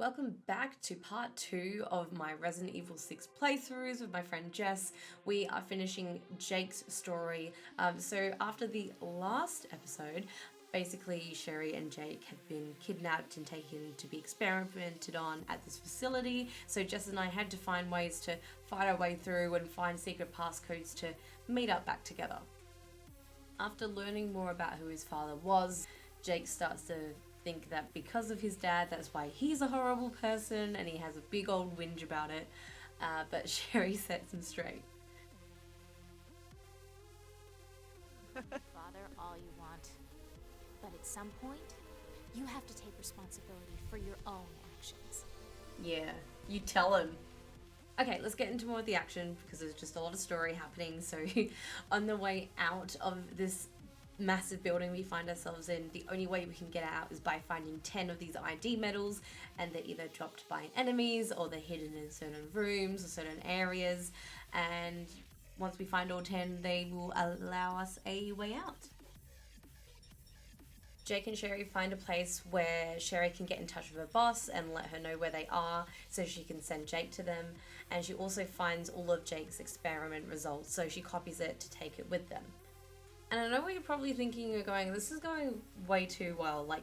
Welcome back to part 2 of my Resident Evil 6 playthroughs with my friend Jess. We are finishing Jake's story. So after the last episode, basically Sherry and Jake have been kidnapped and taken to be experimented on at this facility. So Jess and I had to find ways to fight our way through and find secret passcodes to meet up back together. After learning more about who his father was, Jake starts to think that because of his dad, that's why he's a horrible person, and he has a big old whinge about it. But Sherry sets him straight. Father all you want, but at some point, you have to take responsibility for your own actions. Yeah, you tell him. Okay, let's get into more of the action because there's just a lot of story happening. So on the way out of this massive building we find ourselves in, the only way we can get out is by finding 10 of these ID medals, and they're either dropped by enemies or they're hidden in certain rooms or certain areas, and once we find all 10 they will allow us a way out. Jake and Sherry find a place where Sherry can get in touch with her boss and let her know where they are so she can send Jake to them, and she also finds all of Jake's experiment results, so she copies it to take it with them. And I know what you're probably thinking, you're going, this is going way too well, like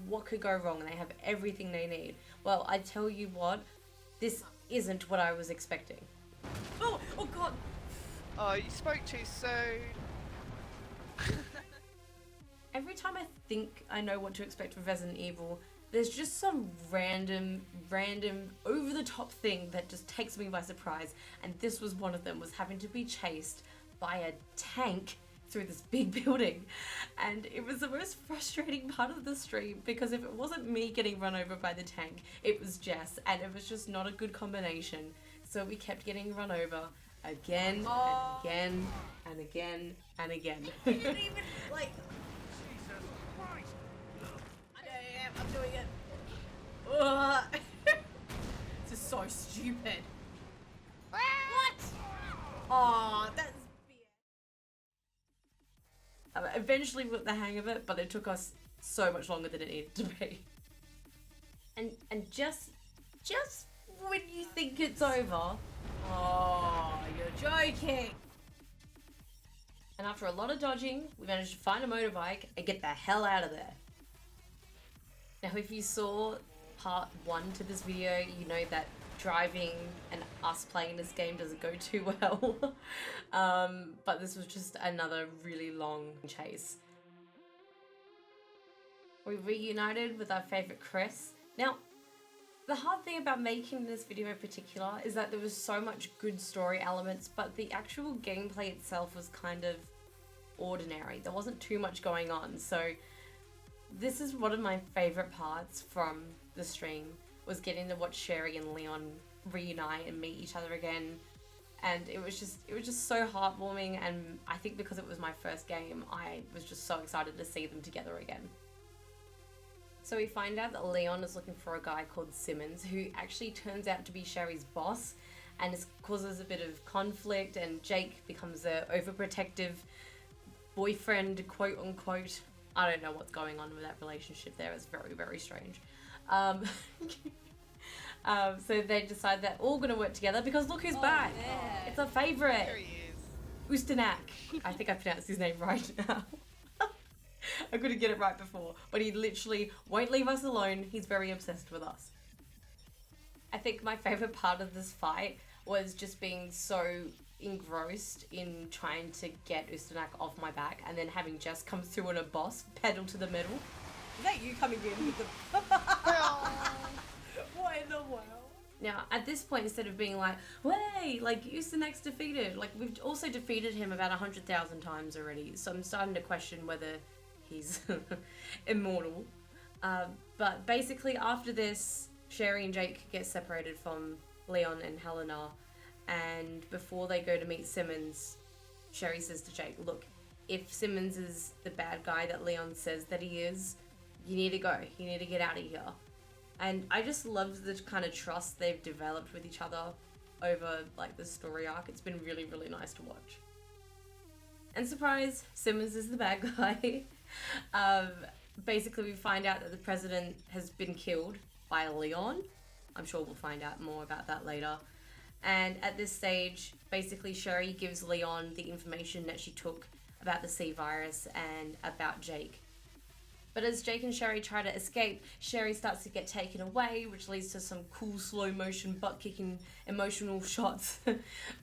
what could go wrong? And they have everything they need. Well, I tell you what, this isn't what I was expecting. Oh god! Oh, you spoke too soon. Every time I think I know what to expect with Resident Evil, there's just some random, over-the-top thing that just takes me by surprise. And this was one of them, was having to be chased by a tank through this big building, and it was the most frustrating part of the stream because if it wasn't me getting run over by the tank, it was Jess, and it was just not a good combination. So we kept getting run over again and again and again and again. You didn't even like. Jesus Christ! I'm doing it. This is so stupid. What? Oh, that's. Eventually we got the hang of it, but it took us so much longer than it needed to be. And just when you think it's over, Oh, you're joking. and after a lot of dodging, we managed to find a motorbike and get the hell out of there. Now, if you saw part 1 to this video, you know that driving and us playing this game doesn't go too well. But this was just another really long chase. We reunited with our favourite Chris. Now, the hard thing about making this video in particular is that there was so much good story elements, but the actual gameplay itself was kind of ordinary. There wasn't too much going on, so this is one of my favourite parts from the stream, was getting to watch Sherry and Leon reunite and meet each other again. And it was just so heartwarming, and I think because it was my first game, I was just so excited to see them together again. So we find out that Leon is looking for a guy called Simmons, who actually turns out to be Sherry's boss, and it causes a bit of conflict, and Jake becomes a overprotective boyfriend, quote unquote. I don't know what's going on with that relationship there. It's very, very strange. So they decide they're all going to work together because look who's back. Yeah. It's our favourite. There he is. Ustanak. I think I pronounced his name right now. I couldn't get it right before, but he literally won't leave us alone. He's very obsessed with us. I think my favourite part of this fight was just being so engrossed in trying to get Ustanak off my back, and then having Jess come through on a boss, pedal to the metal. Is that you coming in with the? What in the world? Now, at this point, instead of being like, "Way, like Ustanak's defeated," like we've also defeated him about 100,000 times already. So I'm starting to question whether he's immortal. But basically, after this, Sherry and Jake get separated from Leon and Helena, and before they go to meet Simmons, Sherry says to Jake, "Look, if Simmons is the bad guy that Leon says that he is, you need to go. You need to get out of here." And I just love the kind of trust they've developed with each other over like the story arc. It's been really, really nice to watch. And surprise, Simmons is the bad guy. Basically, we find out that the president has been killed by Leon. I'm sure we'll find out more about that later. And at this stage, basically Sherry gives Leon the information that she took about the C virus and about Jake. But as Jake and Sherry try to escape, Sherry starts to get taken away, which leads to some cool slow motion butt kicking emotional shots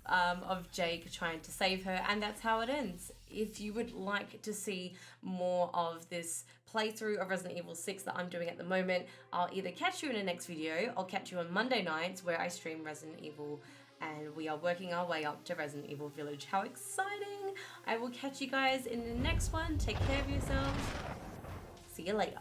of Jake trying to save her, and that's how it ends. If you would like to see more of this playthrough of Resident Evil 6 that I'm doing at the moment, I'll either catch you in the next video, I'll catch you on Monday nights where I stream Resident Evil and we are working our way up to Resident Evil Village. How exciting! I will catch you guys in the next one. Take care of yourselves. See you later.